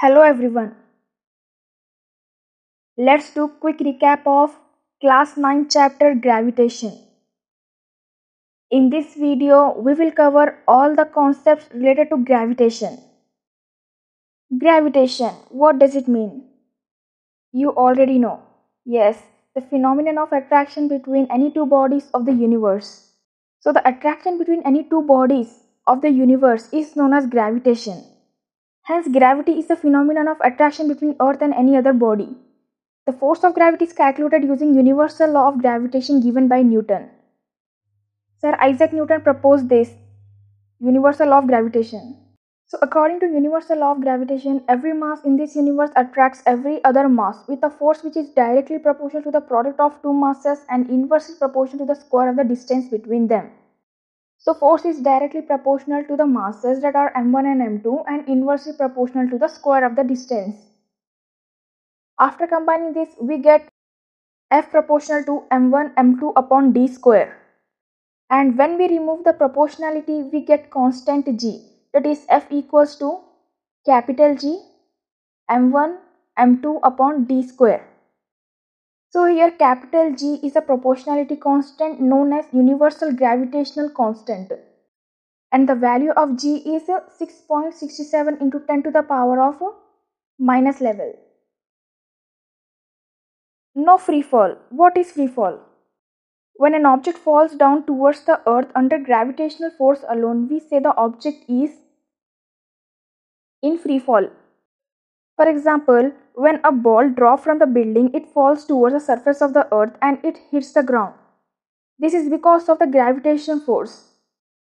Hello everyone. Let's do quick recap of class 9 chapter Gravitation. In this video, we will cover all the concepts related to gravitation. Gravitation, what does it mean? You already know. Yes, the phenomenon of attraction between any two bodies of the universe. So the attraction between any two bodies of the universe is known as gravitation. Hence, gravity is the phenomenon of attraction between Earth and any other body. The force of gravity is calculated using universal law of gravitation given by Newton. Sir Isaac Newton proposed this universal law of gravitation. So according to universal law of gravitation, every mass in this universe attracts every other mass with a force which is directly proportional to the product of two masses and inversely proportional to the square of the distance between them. So force is directly proportional to the masses that are m1 and m2 and inversely proportional to the square of the distance. After combining this, we get F proportional to m1 m2 upon d square. And when we remove the proportionality, we get constant g, that is F equals to capital G m1 m2 upon d square. So here capital G is a proportionality constant known as universal gravitational constant. And the value of G is 6.67 into 10 to the power of minus level. Now free fall. What is free fall? When an object falls down towards the earth under gravitational force alone, we say the object is in free fall. For example, when a ball drops from the building, it falls towards the surface of the earth and it hits the ground. This is because of the gravitational force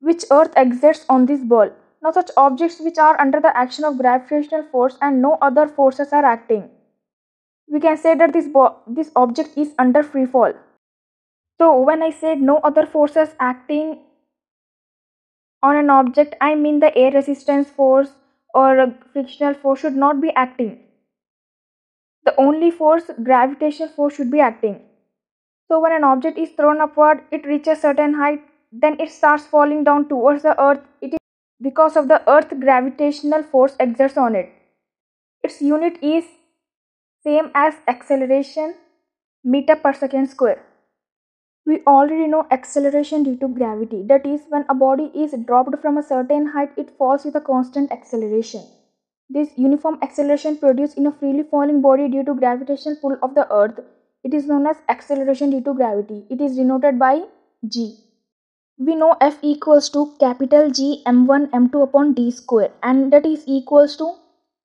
which earth exerts on this ball. Now such objects which are under the action of gravitational force and no other forces are acting, we can say that this object is under free fall. So when I said no other forces acting on an object, I mean the air resistance force or frictional force should not be acting. The only force, gravitational force, should be acting. So when an object is thrown upward, it reaches certain height, then it starts falling down towards the earth. It is because of the earth gravitational force exerts on it. Its unit is same as acceleration, meter per second square. We already know acceleration due to gravity. That is, when a body is dropped from a certain height, it falls with a constant acceleration. This uniform acceleration produced in a freely falling body due to gravitational pull of the earth, it is known as acceleration due to gravity. It is denoted by g. We know F equals to capital G m1 m2 upon d square, and that is equals to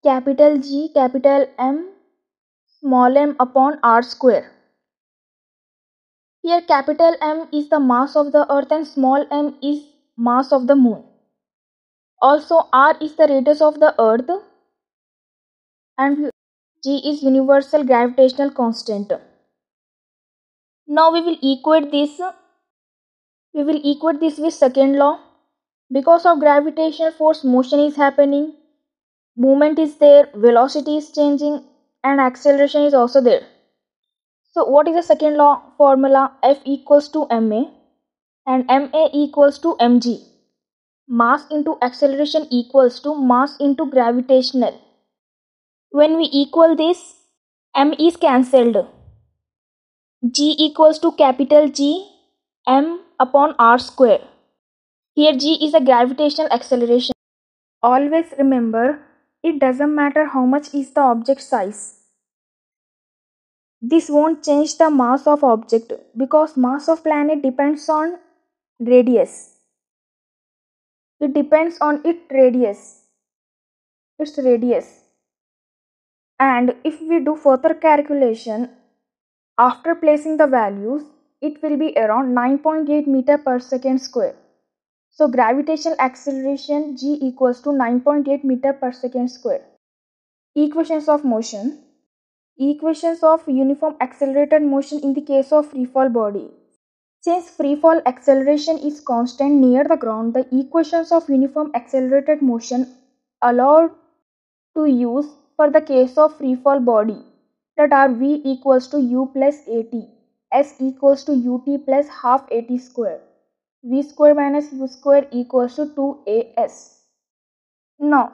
capital G capital M small m upon r square. Here capital M is the mass of the earth and small m is mass of the moon. Also r is the radius of the earth and g is universal gravitational constant. Now we will equate this with second law. Because of gravitational force, motion is happening, movement is there, velocity is changing and acceleration is also there. So what is the second law formula? F equals to ma and ma equals to mg. Mass into acceleration equals to mass into gravitational. When we equal this, m is cancelled. G equals to capital G m upon r square. Here g is a gravitational acceleration. Always remember, it doesn't matter how much is the object size. This won't change the mass of object because mass of planet depends on radius. It depends on its radius. And if we do further calculation, after placing the values, it will be around 9.8 meter per second square. So gravitational acceleration g equals to 9.8 meter per second square. Equations of motion. Equations of uniform accelerated motion in the case of free fall body. Since free fall acceleration is constant near the ground, the equations of uniform accelerated motion allowed to use for the case of free fall body, that are v equals to u plus at, s equals to ut plus half at square, v square minus u square equals to 2as. Now,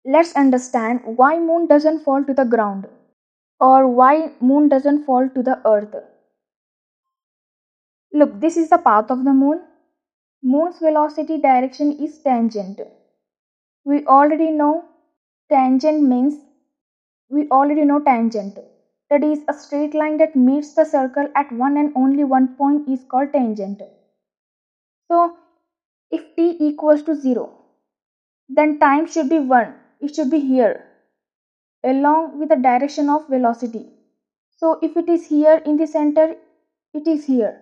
Let's understand why moon doesn't fall to the ground or why moon doesn't fall to the earth. Look, this is the path of the moon. Moon's velocity direction is tangent. We already know tangent means tangent. That is a straight line that meets the circle at one and only one point is called tangent. So if t equals to 0, then time should be 1. It should be here along with the direction of velocity. So if it is here in the center, it is here.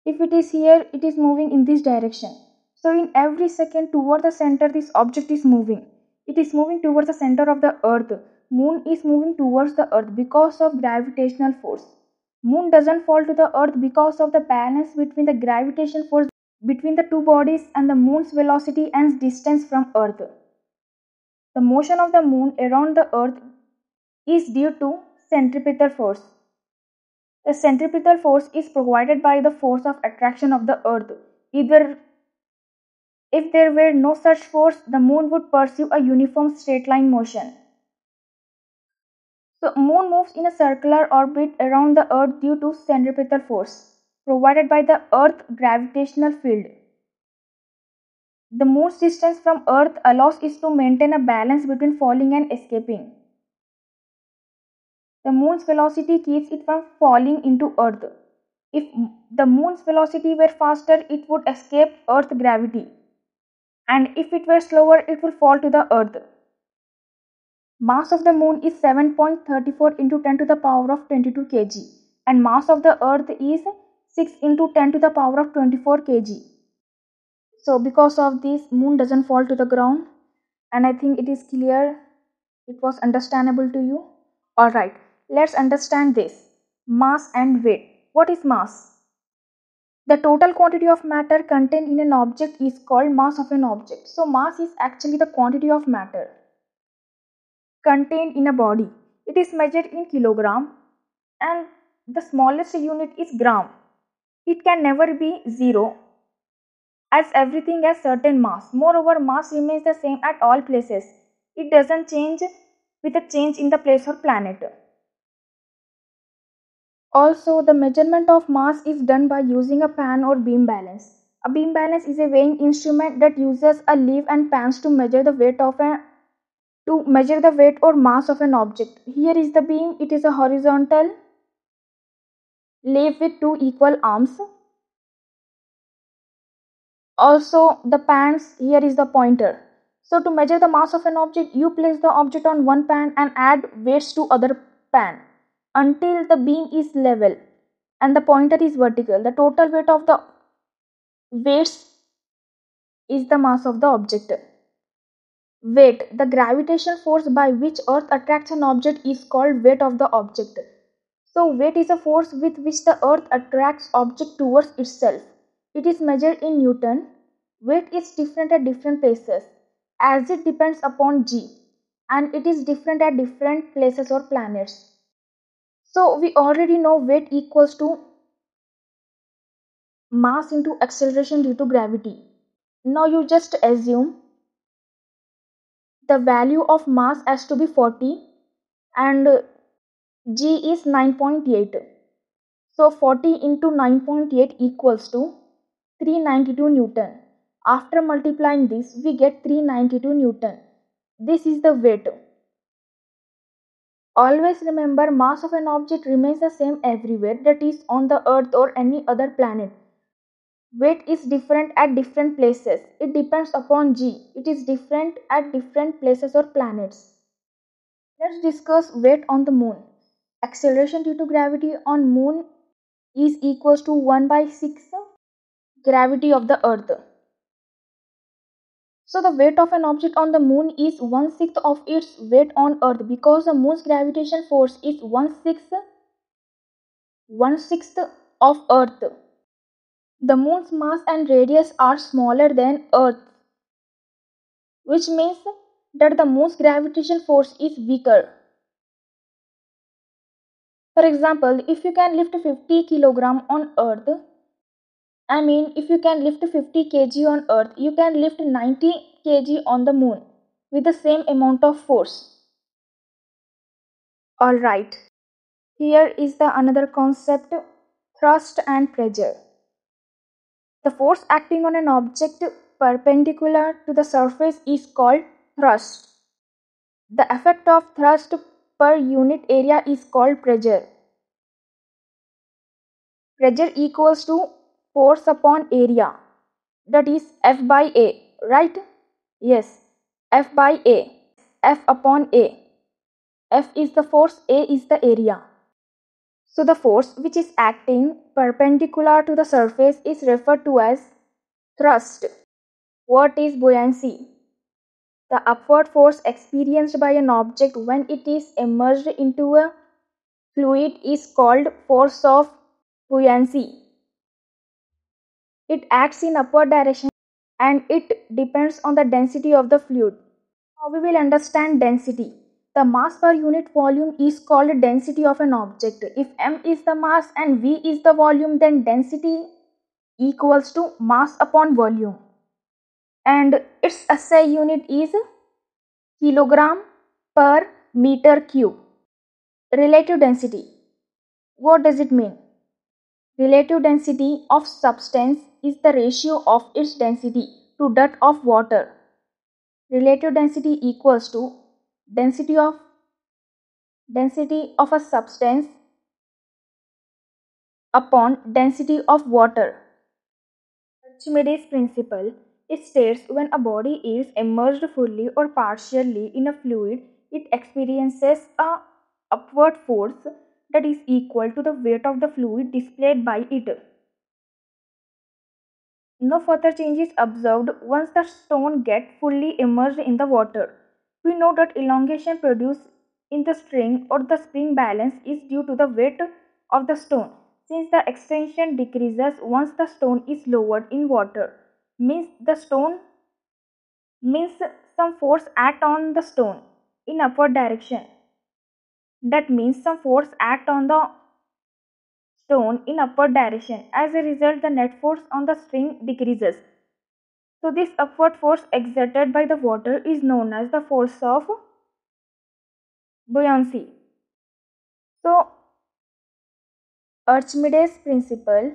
If it is here, it is moving in this direction. So in every second toward the center, this object is moving. It is moving towards the center of the earth. Moon is moving towards the earth because of gravitational force. Moon doesn't fall to the earth because of the balance between the gravitation force between the two bodies and the moon's velocity and distance from earth. The motion of the moon around the earth is due to centripetal force. The centripetal force is provided by the force of attraction of the earth. Either if there were no such force, the moon would pursue a uniform straight line motion. So moon moves in a circular orbit around the earth due to centripetal force provided by the earth gravitational field. The moon's distance from earth allows it to maintain a balance between falling and escaping. The moon's velocity keeps it from falling into earth. If the moon's velocity were faster, it would escape earth gravity. And if it were slower, it would fall to the earth. Mass of the moon is 7.34 into 10 to the power of 22 kg and mass of the earth is 6 into 10 to the power of 24 kg. So because of this, moon doesn't fall to the ground, and I think it is clear, it was understandable to you. Alright, let's understand this. Mass and weight. What is mass? The total quantity of matter contained in an object is called mass of an object. So mass is actually the quantity of matter contained in a body. It is measured in kilogram and the smallest unit is gram. It can never be 0 as everything has certain mass. Moreover, mass remains the same at all places. It doesn't change with a change in the place or planet. Also, the measurement of mass is done by using a pan or beam balance. A beam balance is a weighing instrument that uses a leaf and pans to measure the weight or mass of an object. Here is the beam. It is a horizontal leaf with two equal arms. Also, the pans, here is the pointer. So to measure the mass of an object, you place the object on one pan and add weights to other pan until the beam is level and the pointer is vertical. The total weight of the weights is the mass of the object. Weight, the gravitational force by which earth attracts an object is called weight of the object. So weight is a force with which the earth attracts object towards itself. It is measured in Newton. Weight is different at different places as it depends upon g, and it is different at different places or planets. So we already know weight equals to mass into acceleration due to gravity. Now you just assume the value of mass has to be 40 and g is 9.8. So 40 into 9.8 equals to 392 Newton. After multiplying this, we get 392 Newton. This is the weight. Always remember, mass of an object remains the same everywhere, that is on the earth or any other planet. Weight is different at different places. It depends upon g. It is different at different places or planets. Let's discuss weight on the moon. Acceleration due to gravity on moon is equals to 1/6 gravity of the earth. So the weight of an object on the moon is 1/6 of its weight on earth because the moon's gravitation force is 1/6 of earth. The moon's mass and radius are smaller than earth, which means that the moon's gravitation force is weaker. For example, if you can lift 50 kg on earth, if you can lift 50 kg on earth, you can lift 90 kg on the moon. with the same amount of force. Alright, here is the another concept, thrust and pressure. The force acting on an object perpendicular to the surface is called thrust. The effect of thrust per unit area is called pressure. Pressure equals to force upon area, that is F by A, right? Yes, F by A, F upon A. F is the force, A is the area. So the force which is acting perpendicular to the surface is referred to as thrust. What is buoyancy? The upward force experienced by an object when it is immersed into a fluid is called force of buoyancy. It acts in upward direction and it depends on the density of the fluid. Now we will understand density. The mass per unit volume is called density of an object. If m is the mass and v is the volume, then density equals to mass upon volume. And its SI unit is kilogram per meter cube. Relative density. What does it mean? Relative density of substance is the ratio of its density to that of water. Relative density equals to density of a substance upon density of water. Archimedes' principle, it states when a body is immersed fully or partially in a fluid, it experiences a upward force that is equal to the weight of the fluid displayed by it. No further change is observed once the stone gets fully immersed in the water. We know that elongation produced in the string or the spring balance is due to the weight of the stone. Since the extension decreases once the stone is lowered in water, means some force act on the stone in upward direction. That means some force act on the stone in upward direction. As a result, the net force on the string decreases. So this upward force exerted by the water is known as the force of buoyancy. So Archimedes' principle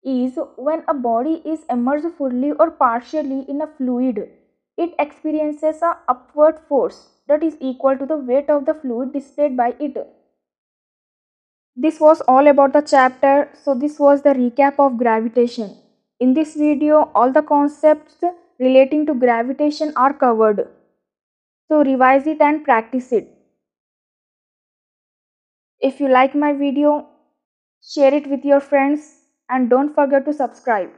is when a body is immersed fully or partially in a fluid, it experiences a upward force that is equal to the weight of the fluid displayed by it. This was all about the chapter. So this was the recap of gravitation. In this video, all the concepts relating to gravitation are covered. So revise it and practice it. If you like my video, share it with your friends and don't forget to subscribe.